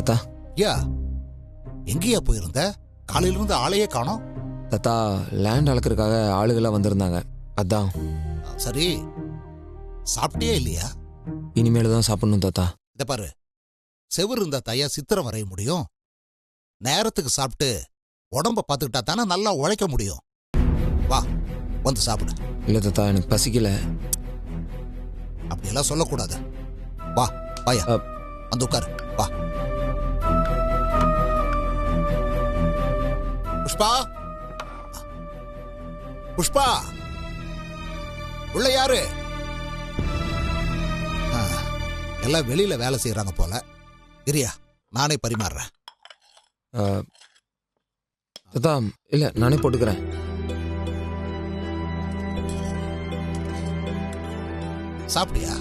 தாத்தா. எங்கேயா போயிருந்த? காலையில இருந்து ஆளையே காணோம். தாத்தா, லேண்ட் அளக்கிறதுக்காக ஆளுகளாக வந்திருந்தாங்க, அதான். சரி, சாப்பிட்டியே இல்லையா? இனிமேல் தான் சாப்பிடணும் தாத்தா. இத பாரு, செவுரு இருந்தா தாயா சித்திரம் வரைய முடியும். நேரத்துக்கு சாப்பிட்டு உடம்ப பார்த்துக்கிட்டா தானே நல்லா உழைக்க முடியும். வா, வந்து சாப்பிடு. இல்லை தாத்தா, எனக்கு பசிக்கல. அப்படியெல்லாம் சொல்லக்கூடாது. வா வாயா, வந்து உட்காரு. வா புஷ்பா, புஷ்பா, உள்ள யாரு? எல்லாம் வெளியில வேலை செய்யறாங்க போல. இரியா, நானே பரிமாறுறேன். தாத்தா, இல்ல நானே போட்டுக்கிறேன். சாப்பிடியா?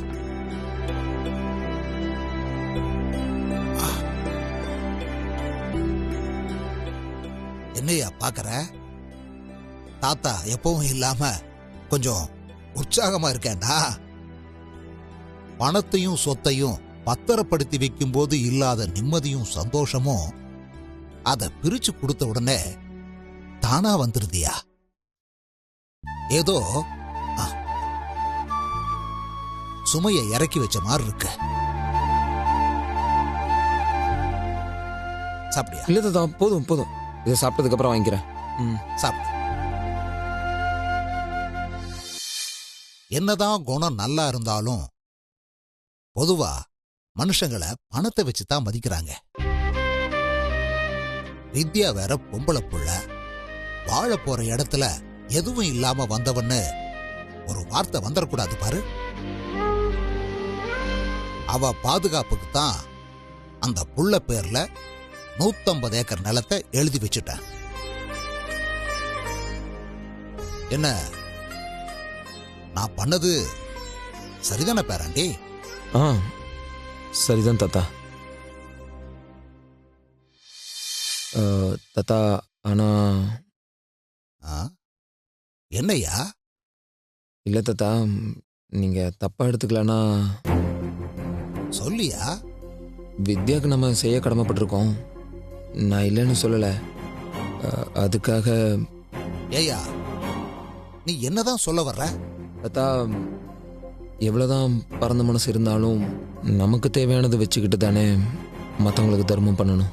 என்னையா பாக்குற? தாத்தா எப்பவும் இல்லாம கொஞ்சம் உற்சாகமா இருக்கேன்டா. பணத்தையும் சொத்தையும் பத்திரப்படுத்தி வைக்கும் போது இல்லாத நிம்மதியும் சந்தோஷமும் அதை பிரிச்சு கொடுத்த உடனே தானா வந்துருதியா? ஏதோ சுமையை இறக்கி வச்ச மாதிரி இருக்கு. சாப்பிடியா? இல்ல தாத்தா, போதும் போதும். இதை சாப்பிட்டதுக்கு அப்புறம் வாங்கிக்கிறேன். சாப்பிடு. என்னதான் குணம் நல்லா இருந்தாலும் பொதுவா மனுஷங்களை பணத்தை வச்சுதான் மதிக்கிறாங்க. வித்யா வேற பொம்பளை புள்ள, வாழ போற இடத்துல எதுவும் இல்லாம வந்தவன்னு ஒரு வார்த்தை வந்துடக்கூடாது பாரு. அவ பாதுகாப்புக்கு தான் அந்த புள்ள பேர்ல 150 ஏக்கர் நிலத்தை எழுதி வச்சுட்டேன். என்ன நான் பண்ணது சரிதானே பேராண்டி? சரிதான் தாத்தா. தாத்தா, ஆனா என்னையா? இல்ல தாத்தா, நீங்க தப்பா எடுத்துக்கலனா சொல்லியா? வித்யாக்கு நம்ம செய்ய கடமைப்பட்டிருக்கோம். நான் இல்லைன்னு சொல்லல. அதுக்காக. ஏயா, நீ என்னதான் சொல்ல வர்ற? தாத்தா, எவ்வளவுதான் பரந்த மனசு இருந்தாலும் நமக்கு தேவையானதை வச்சுக்கிட்டு தானே மற்றவங்களுக்கு தர்மம் பண்ணணும்.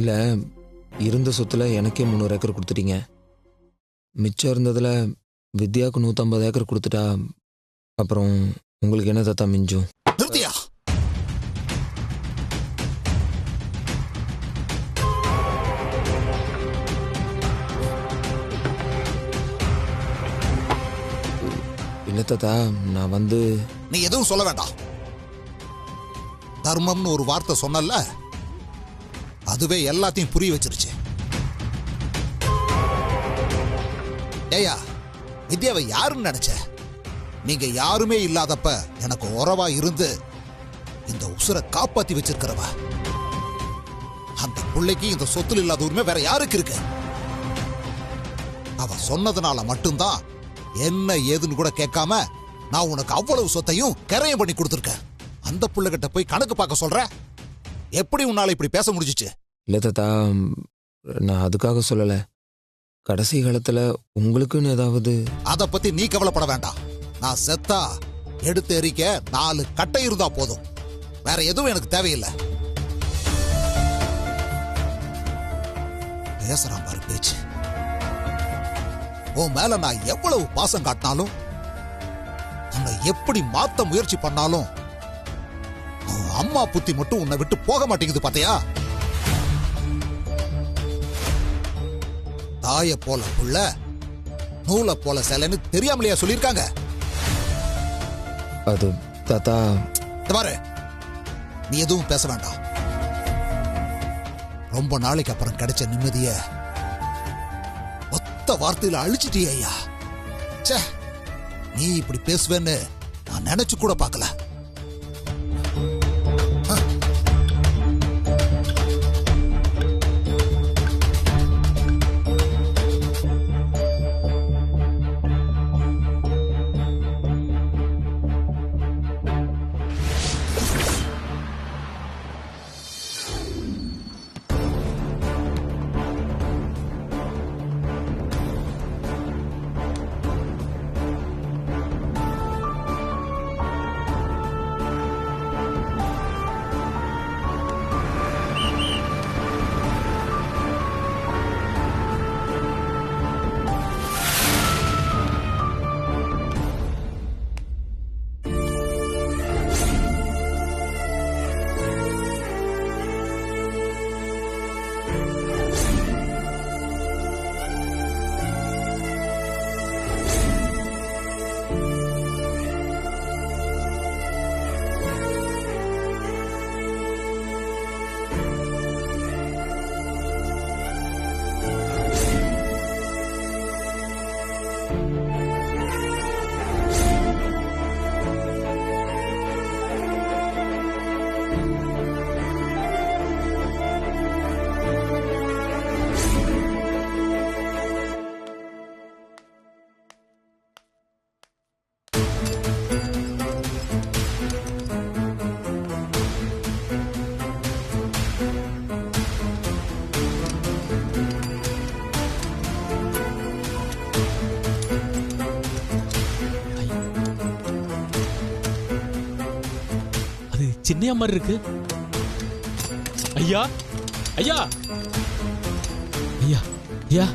இல்ல, இருந்த சொத்துல எனக்கே 300 ஏக்கர் கொடுத்துட்டீங்க. மிச்சம் இருந்ததுல வித்யாவுக்கு 150 ஏக்கர் கொடுத்துட்டா அப்புறம் உங்களுக்கு என்ன தாத்தா மிஞ்சும்? நிறுத்தியா? இல்ல தாத்தா, நான் வந்து. நீ எதுவும் சொல்ல வேண்டாம். தர்மம்னு ஒரு வார்த்தை சொன்னல, அதுவே எல்லாத்தையும் புரிய வச்சிருச்சு. ஏயா, வித்யாவை யாருன்னு நினைச்ச? நீங்க யாருமே இல்லாதப்ப எனக்கு உறவா இருந்து இந்த உசுரை காப்பாத்தி வச்சிருக்கிறவ. அந்த பிள்ளைக்கு இந்த சொத்துல இல்லாத உரிமை வேற யாருக்கு இருக்கு? அவ சொன்னதுனால மட்டும்தான் என்ன ஏதுன்னு கூட கேட்காம நான் உனக்கு அவ்வளவு சொத்தையும் கரையம் பண்ணி கொடுத்துருக்கேன். அந்த பிள்ளைகிட்ட போய் கணக்கு பார்க்க சொல்ற? எப்படி உன்னால இப்படி பேச முடிஞ்சிச்சு? இல்ல தாத்தா, நான் அதுக்காக சொல்லல. கடைசி காலத்துல உங்களுக்குன்னு ஏதாவது. அத பத்தி நீ கவலைப்பட வேண்டாம். நான் செத்தா எடுத்து எரிக்க 4 கட்டை இருந்தா போதும். வேற எதுவும் எனக்கு தேவையில்லை. பேசுறான் பாரு பேச்சு. உன் மேல நான் எவ்வளவு பாசம் காட்டினாலும், உன்னை எப்படி மாத்த முயற்சி பண்ணாலும் உன் அம்மா புத்தி மட்டும் உன்னை விட்டு போக மாட்டேங்குது பாத்தியா? தாய போல புள்ள, நூலை போல சேலைன்னு தெரியாமலையா சொல்லியிருக்காங்க? அது தாத்தா. பாரு, நீ எதுவும் பேச வேண்டாம். ரொம்ப நாளைக்கு அப்புறம் கிடைச்ச நிம்மதிய ஒத்த வார்த்தையில அழிச்சிட்டியா ஐயா? ச்சே, நீ இப்படி பேசுவேன்னு நான் நினைச்சு கூட பார்க்கல. சின்னையா மாதிரி இருக்கு. ஐயா ஐயா ஐயா ஐயா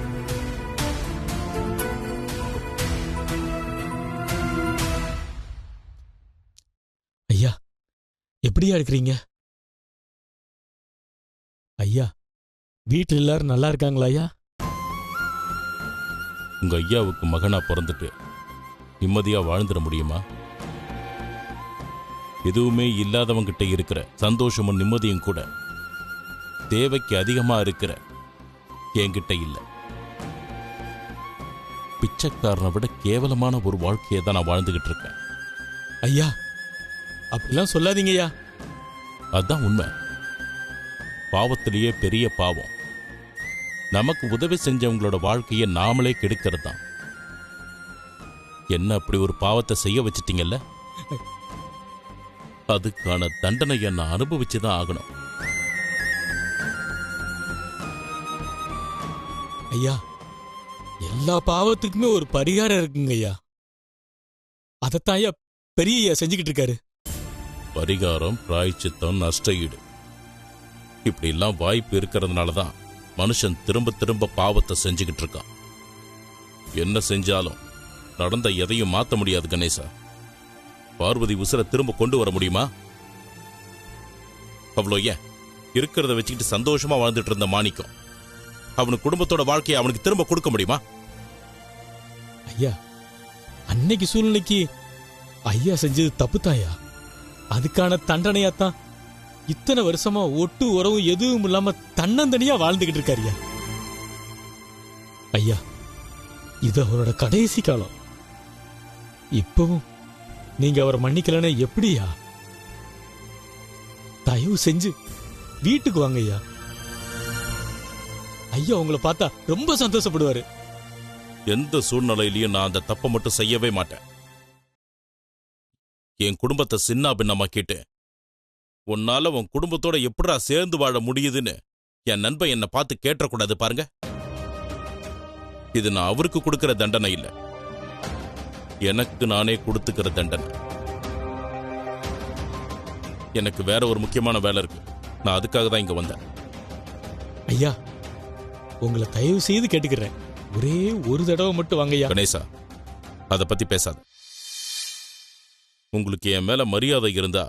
ஐயா எப்படியா இருக்கிறீங்க? ஐயா வீட்டில் எல்லாரும் நல்லா இருக்காங்களா ஐயா? உங்க ஐயாவுக்கு மகனா பிறந்துட்டு நிம்மதியா வாழ்ந்துட முடியுமா? எதுவுமே இல்லாதவங்கிட்ட இருக்கிற சந்தோஷமும் நிம்மதியும் கூட தேவைக்கு அதிகமா இருக்கிற என்கிட்ட இல்ல. பிச்சைக்காரனை விட கேவலமான ஒரு வாழ்க்கையை தான் நான் வாழ்ந்துகிட்டு இருக்கேன். ஐயா அப்படிலாம் சொல்லாதீங்க ஐயா. அதுதான் உண்மை. பாவத்திலேயே பெரிய பாவம் நமக்கு உதவி செஞ்சவங்களோட வாழ்க்கையை நாமளே கெடுக்கிறது தான். என்ன அப்படி ஒரு பாவத்தை செய்ய வச்சிட்டீங்கல்ல, அதுக்கான தண்டனையை நான் அனுபவிச்சுதான் ஆகணும். ஐயா எல்லா பாவத்துக்குமே ஒரு பரிகாரம் இருக்குங்க ஐயா. அதத்தான் ஐயா பெரிய ஐயா செஞ்சுக்கிட்டு இருக்காரு. பரிகாரம், பிராயச்சித்தம், நஷ்ட ஈடு இப்படி எல்லாம் வாய்ப்பு இருக்கிறதுனால தான் மனுஷன் திரும்ப திரும்ப பாவத்தை செஞ்சுக்கிட்டு இருக்கான். என்ன செஞ்சாலும் நடந்த எதையும் மாற்ற முடியாது கணேசா. பார்வதி உசுர திரும்ப கொண்டு வர முடியுமா? அவ்வளோ ஏன் இருக்கிறத வச்சுக்கிட்டு சந்தோஷமா வாழ்ந்துட்டு இருந்த மாணிக்கம் அவனுக்கு குடும்பத்தோட வாழ்க்கையை அவனுக்கு திரும்ப கொடுக்க முடியுமா? ஐயா அன்னைக்கு சூழ்நிலைக்கு ஐயா செஞ்சது தப்புத்தாயா. அதுக்கான தண்டனையாத்தான் இத்தனை வருஷமா ஒட்டு உறவும் எதுவும் இல்லாம தன்னந்தனியா வாழ்ந்துகிட்டு இருக்காரு ஐயா. ஐயா இது அவரோட கடைசி காலம். இப்பவும் நீங்க அவரை மன்னிக்கலன்னு எப்படியா? தயவு செஞ்சு வீட்டுக்கு வாங்க ஐயா. ஐயா உங்களை பார்த்தா ரொம்ப சந்தோஷப்படுவாரு. எந்த சூழ்நிலையிலையும் நான் அந்த தப்பை மட்டும் செய்யவே மாட்டேன். என் குடும்பத்தை சின்ன பின்னமாக்கிட்டு உன்னால உன் குடும்பத்தோட எப்படா சேர்ந்து வாழ முடியுதுன்னு என் நண்பன் என்னை பார்த்து கேட்டக்கூடாது பாருங்க. இது நான் அவருக்கு கொடுக்கிற தண்டனை இல்ல, எனக்கு நானே கொடுத்துக்கிற தண்டனை. எனக்கு வேற ஒரு முக்கியமான வேலை இருக்கு. நான் அதுக்காக தான் இங்க வந்தேன். ஐயா உங்களை தயவு செய்து கேட்டுக்கிறேன், ஒரே ஒரு தடவை மட்டும் வாங்க ஐயா. கணேசா அதை பத்தி பேசாத. உங்களுக்கு என் மேல மரியாதை இருந்தா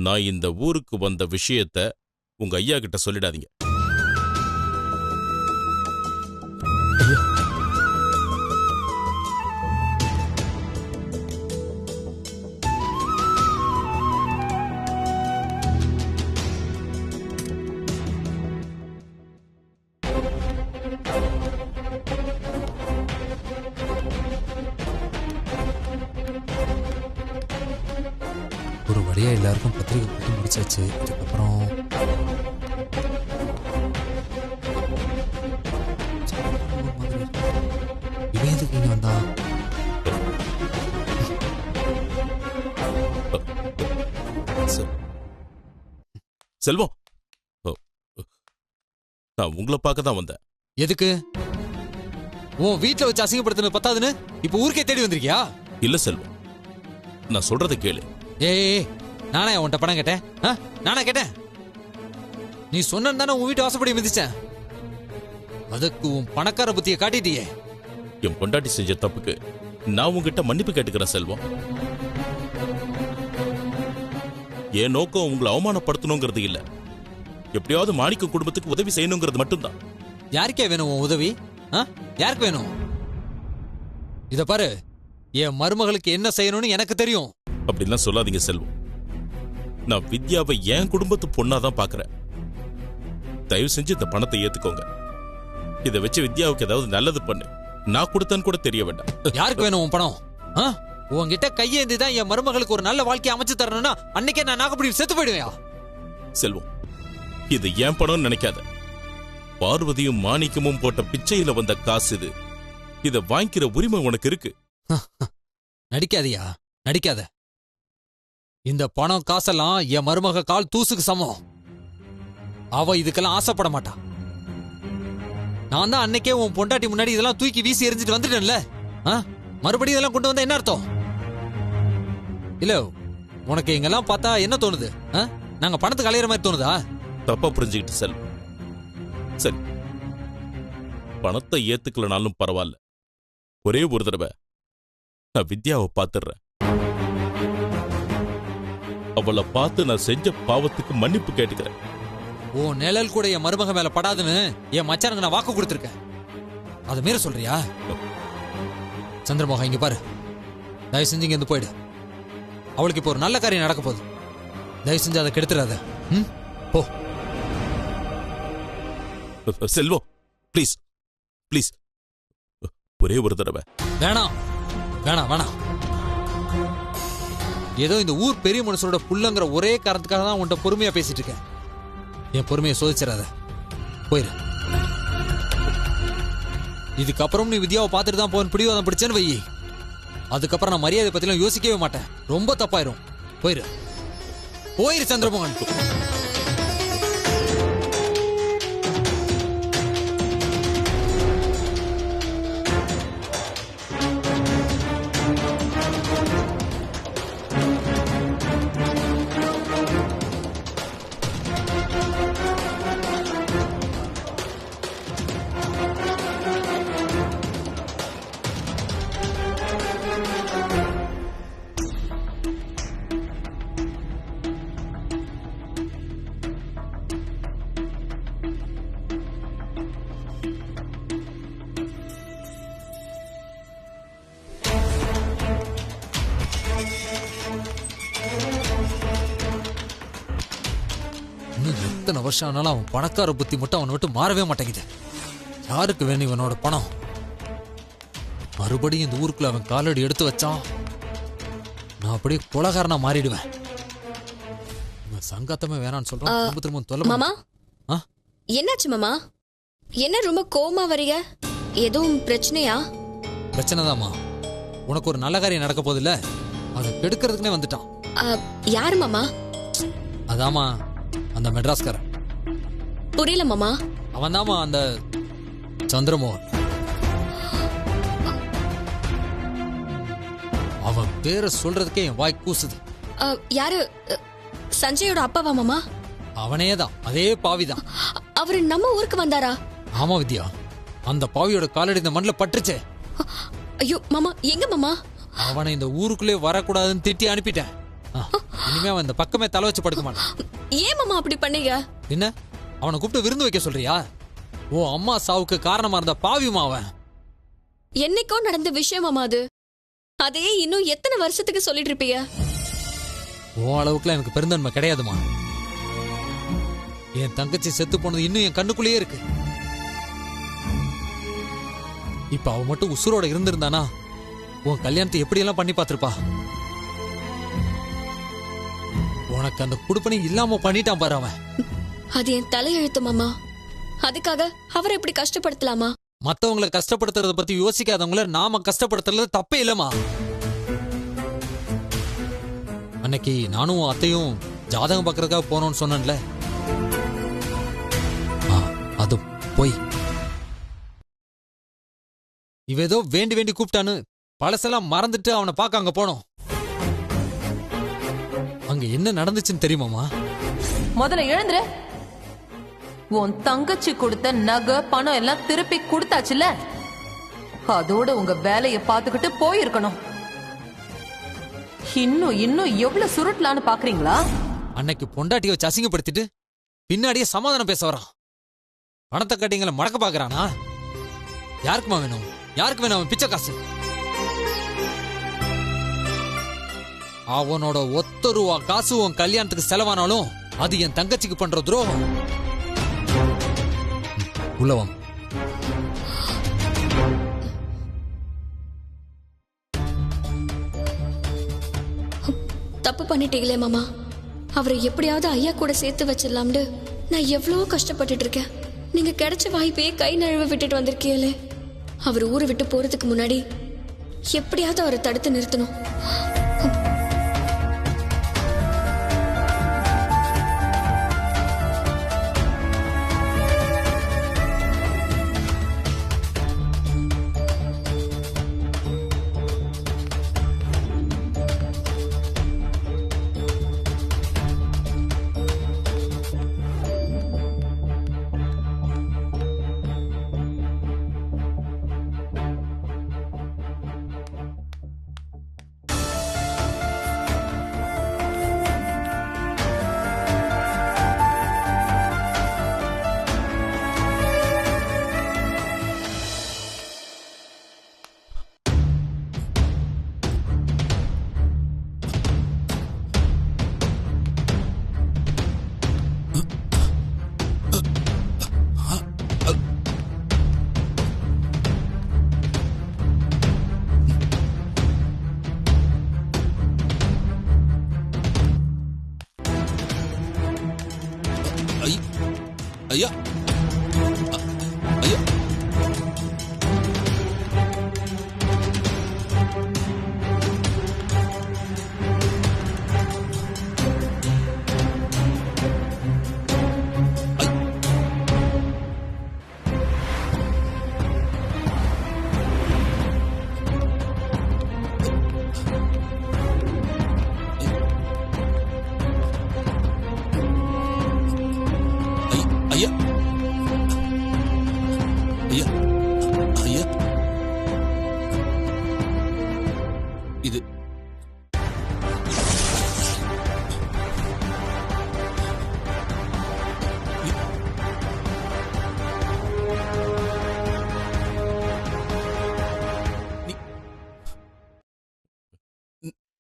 நான் இந்த ஊருக்கு வந்த விஷயத்த உங்க ஐயா கிட்ட சொல்லிடாதீங்க. ஐயா ஒரு வழியா எல்லாருக்கும் பத்திரிக்கை கொடுத்து முடிச்சாச்சு. இதுக்கப்புறம் இவன் எதுக்கு இங்க வந்தா? செல்வம், நான் உங்களை பார்க்க தான் வந்தேன். எதுக்கு? உன் வீட்டுல வச்சு அசிங்கப்படுத்தினது பத்தாதுன்னு இப்ப ஊருக்கே தேடி வந்திருக்கியா? இல்ல செல்வம், நான் சொல்றதை கேளு. ஏய் நானே உன்கிட்ட பணம் கேட்டேன்? நானே கேட்டேன்? நீ சொன்ன தானே உன் வீட்டு வாசப்படி மிதிச்சேன். அதுக்கு உன் பணக்கார புத்தியை காட்டிட்டியே. என் பொண்டாட்டி செஞ்ச தப்புக்கு நான் உங்ககிட்ட மன்னிப்பு கேட்டுக்கிறேன் செல்வம். என் நோக்கம் உங்களை அவமானப்படுத்தணுங்கிறது இல்ல, எப்படியாவது மாணிக்கம் குடும்பத்துக்கு உதவி செய்யணுங்கிறது மட்டும்தான். யாருக்கே வேணும் உன் உதவி? யாருக்கு வேணும்? இத பாரு, என் மருமகளுக்கு என்ன செய்யணும்னு எனக்கு தெரியும். அப்படிலாம் சொல்லாதீங்க செல்வம். நான் வித்யாவை என் குடும்பத்து பொண்ணாதான் பாக்குறேன். தயவு செஞ்சு இந்த பணத்தை ஏத்துக்கோங்க. இதை வச்சு வித்யாவுக்கு ஏதாவது நல்லது பண்ணு. நான் கொடுத்தேன்னு கூட தெரிய வேண்டாம். யாருக்கு வேணும் உன் பணம்? உன்கிட்ட கையேந்தி தான் என் மருமகளுக்கு ஒரு நல்ல வாழ்க்கையை அமைச்சு தரணும்னா அன்னைக்கே நான் நாகப்படி செத்து போயிடுவேயா? செல்வம், இது ஏன் பணம்னு நினைக்காத. பார்வதியும் மாணிக்கமும் போட்ட பிச்சையில வந்த காசு இது. இதை வாங்கிக்கிற உரிமை உனக்கு இருக்கு. நடிக்காதியா, நடிக்காத. இந்த பணம் காசெல்லாம் என் மருமக கால் தூசுக்கு சமம். அவ இதுக்கெல்லாம் ஆசைப்பட மாட்டா. நான் தான் அன்னைக்கே உன் பொண்டாட்டி முன்னாடி இதெல்லாம் தூக்கி வீசி எரிஞ்சிட்டு வந்துட்டேன்ல. மறுபடியும் இதெல்லாம் கொண்டு வந்தா என்ன அர்த்தம்? இல்ல உனக்கு எங்கெல்லாம் பார்த்தா என்ன தோணுது? நாங்க பணத்துக்கு அலையிற மாதிரி தோணுதா? தப்பா புரிஞ்சுக்கிட்டு செல்வம். சரி, பணத்தை ஏத்துக்கலனாலும் பரவாயில்ல. ஒரே ஒரு தடவை நான் வித்யாவை பார்த்துடுறேன். அவளை பார்த்து நான் செஞ்ச பாவத்துக்கு மன்னிப்பு கேட்டுக்கிறேன். ஓ நிழல் கூட என் மருமக மேல படாதுன்னு என் மச்சானுக்கு நான் வாக்கு கொடுத்துருக்கேன். அதை மீற சொல்றியா? சந்திரமோகன், இங்க பாரு, தயவு செஞ்சு இங்க இருந்து போயிடு. அவளுக்கு இப்போ ஒரு நல்ல காரியம் நடக்க போகுது. தயவு செஞ்சு அதை கெடுத்துடாத. போ. செல்வம், ப்ளீஸ் ப்ளீஸ், ஒரே ஒரு தடவை. வேணாம் வேணாம் வேணாம். ஏதோ இந்த ஊர் பெரிய மனுஷனோட புள்ளங்கிற ஒரே காரணத்துக்காக தான் உன்கிட்ட பொறுமையா பேசிட்டு இருக்கேன். என் பொறுமையை சோதிச்சிடாத, போயிரு. இதுக்கப்புறம் நீ வித்யாவை பார்த்துட்டு தான் போன பிடிவாதம் பிடிச்சேன்னு வை, அதுக்கப்புறம் நான் மரியாதை பத்திலாம் யோசிக்கவே மாட்டேன். ரொம்ப தப்பாயிரும். போயிரு போயிரு சந்திரமோகன். எத்தனை வருஷம் ஆனாலும் அவன் பணக்கார புத்தி மட்டும் அவனை விட்டு மாறவே மாட்டேங்குது. யாருக்கு வேணும் இவனோட பணம்? மறுபடியும் இந்த ஊருக்குள்ள அவன் காலடி எடுத்து வச்சான், நான் அப்படியே கொலகாரனா மாறிடுவேன். இவன் சங்கத்தமே வேணான்னு சொல்றான். திரும்ப திரும்ப தொல்லை. மாமா, என்னாச்சு மாமா? என்ன ரொம்ப கோவமா வரீங்க? எதுவும் பிரச்சனையா? பிரச்சனைதாம்மா. உனக்கு ஒரு நல்ல காரியம் நடக்க போகுது இல்ல, அதை கெடுக்கிறதுக்குனே வந்துட்டான். யாரு மாமா? அதாமா அந்த மெட்ராஸ்காரன். புரியல மாமா. அவன் தாமா அந்த சந்திரமோகன். அவன் பேரை சொல்றதுக்கே என் வாய் கூசுது. யாரு? சஞ்சயோட அப்பாவா மாமா? அவனேதான், அதே பாவிதான். அவரு நம்ம ஊருக்கு வந்தாரா? ஆமா வித்யா, அந்த பாவியோட காலடி இந்த மண்ணில் பட்டுருச்சே. ஐயோ மாமா, எங்க மாமா? அவனை இந்த ஊருக்குள்ளே வரக்கூடாதுன்னு திட்டி அனுப்பிட்டேன். இனிமே அவன் இந்த பக்கமே தலை வச்சு படுக்க மாட்டான். ஏன் மாமா அப்படி பண்ணீங்க? என்ன, அவனை கூப்பிட்டு விருந்து வைக்க சொல்றியா? ஓ அம்மா சாவுக்கு காரணமா இருந்த பாவிமா அவன். என்னைக்கோ நடந்த விஷயம் மாமா அது. அதே இன்னும் எத்தனை வருஷத்துக்கு சொல்லிட்டு இருப்பீங்க? ஓ அளவுக்குலாம் எனக்கு பெருந்தன்மை கிடையாதுமா. என் தங்கச்சி செத்து போனது இன்னும் என் கண்ணுக்குள்ளேயே இருக்கு. இப்ப அவ மட்டும் உசுரோட இருந்திருந்தானா உன் கல்யாணத்தை எப்படியெல்லாம் பண்ணி பார்த்திருப்பா. உனக்கு அந்த குடுப்பனை இல்லாம பண்ணிட்டான் பாரு அவன். அது என் தலையெழுத்து மாமா. அதுக்காக அவரை எப்படி கஷ்டப்படுத்தலாமா? மத்தவங்களை கஷ்டப்படுத்துறத பத்தி யோசிக்காதவங்கள நாம கஷ்டப்படுத்துறது தப்பே இல்லமா. அன்னைக்கு நானும் அத்தையும் ஜாதகம் பார்க்கறதுக்காக போனோம்னு சொன்னேன்ல, அது போய் இவ ஏதோ வேண்டி வேண்டி கூப்பிட்டான்னு பழசெல்லாம் மறந்துட்டு அவனை பார்க்க அங்க போனோம். அங்க என்ன நடந்துச்சுன்னு தெரியுமாமா? முதல்ல எழுந்துரு. உன் தங்கச்சி கொடுத்த நகை பணம் எல்லாம் திருப்பி கொடுத்தாச்சுல, அதோட உங்க வேலைய பாத்துக்கிட்டு போயிருக்கணும். இன்னும் இன்னும் எவ்வளவு சுருட்டலான்னு பாக்குறீங்களா? அன்னைக்கு பொண்டாட்டியை வச்சு அசிங்கப்படுத்திட்டு பின்னாடியே சமாதானம் பேச வரான். பணத்தை கட்டிங்களை மடக்க பாக்குறானா? யாருக்குமா வேணும்? யாருக்கு வேணும் அவன் பிச்சை காசு? அவனோட ஒத்த ரூபா காசு உன் கல்யாணத்துக்கு செலவானாலும் அது என் தங்கச்சிக்கு பண்ற துரோகம். உள்ளவம் தப்பு பண்ணிட்டீங்களே மாமா. அவரை எப்படியாவது ஐயா கூட சேர்த்து வச்சிடலாம்னு நான் எவ்வளவோ கஷ்டப்பட்டுட்டு இருக்கேன். நீங்க கிடைச்ச வாய்ப்பையே கை நழுவ விட்டுட்டு வந்திருக்கீங்களே. அவர் ஊரை விட்டு போறதுக்கு முன்னாடி எப்படியாவது அவரை தடுத்து நிறுத்தணும்.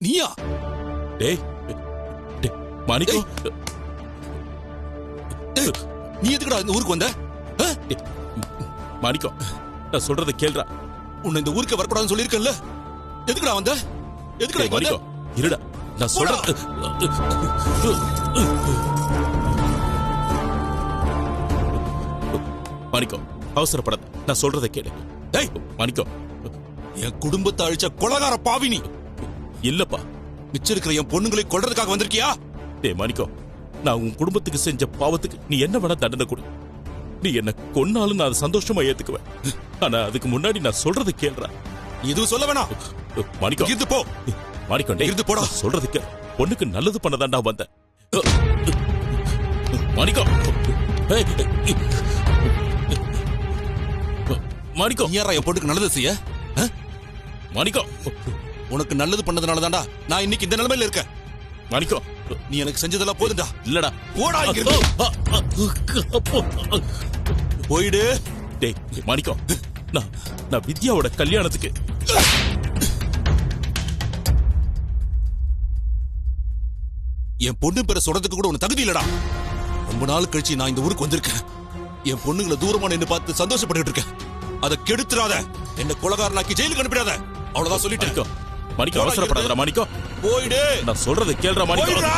நீயா? டேய் டேய், மாணிக்கம் டேய், நீ எதுக்குடா இந்த ஊருக்கு வந்த? டேய், மாணிக்கம் நான் சொல்றதை கேளுடா. உன்னை இந்த ஊருக்கு வரக்கூடாதுன்னு சொல்லியிருக்கேன்ல, எதுக்குடா வந்த? எதுக்குடா டேய், இங்க வந்த? மாணிக்கம் இருடா, நான் சொல்றது. மாணிக்கம் அவசரப்படாத, நான் சொல்றதை கேளு. டேய், மாணிக்கம் என் குடும்பத்தை அழிச்ச கொலகார பாவி நீ. இல்லப்பா. மிச்சம் இருக்கிற என் பொண்ணுங்களை கொல்றதுக்காக வந்திருக்கியா? டேய் மாணிக்கம், நான் உன் குடும்பத்துக்கு செஞ்ச பாவத்துக்கு நீ என்ன வேணா தண்டனை கொடு. நீ என்ன கொன்னாலும் நான் அதை சந்தோஷமா ஏத்துக்குவேன். ஆனா அதுக்கு முன்னாடி நான் சொல்றதை கேளுடா. எதுவும் சொல்ல வேணாம். மாணிக்கம் இருந்து போ. மாணிக்கம் டேய், இருந்து போடா. நான் சொல்றதை கேளு. பொண்ணுக்கு நல்லது பண்ணதாண்டா வந்தேன். மாணிக்கம் ஏய், மாணிக்கம் நீ யாரா என் பொண்ணுக்கு நல்லது செய்ய? மாணிக்கம் உனக்கு நல்லது பண்ணதுனால தான்டா நான் இன்னைக்கு இந்த நிலைமையில இருக்கேன். மாணிக்கம் நீ எனக்கு செஞ்சதெல்லாம் போதும்டா. இல்லடா, போடா இங்கிருந்து. போயிடு. டேய் மாணிக்கம், நான் வித்யாவோட கல்யாணத்துக்கு என் பொண்ணு பேரை சொல்றதுக்கு கூட உனக்கு தகுதி இல்லடா. ரொம்ப நாள் கழிச்சு நான் இந்த ஊருக்கு வந்திருக்கேன். என் பொண்ணுங்களை தூரமா நின்னு பார்த்து சந்தோஷப்பட்டு இருக்கேன். அதை கெடுத்துறாத. என்ன கொலகாரனாக்கி ஜெயிலுக்கு அனுப்பிடாத. அவ்வளவுதான் சொல்லிட்டேன். மாணிக்கம் அவசரப்படாதடா மாணிக்கம். போயிடு. நான் சொல்றதை கேளுடா மாணிக்கம். போயிடுடா.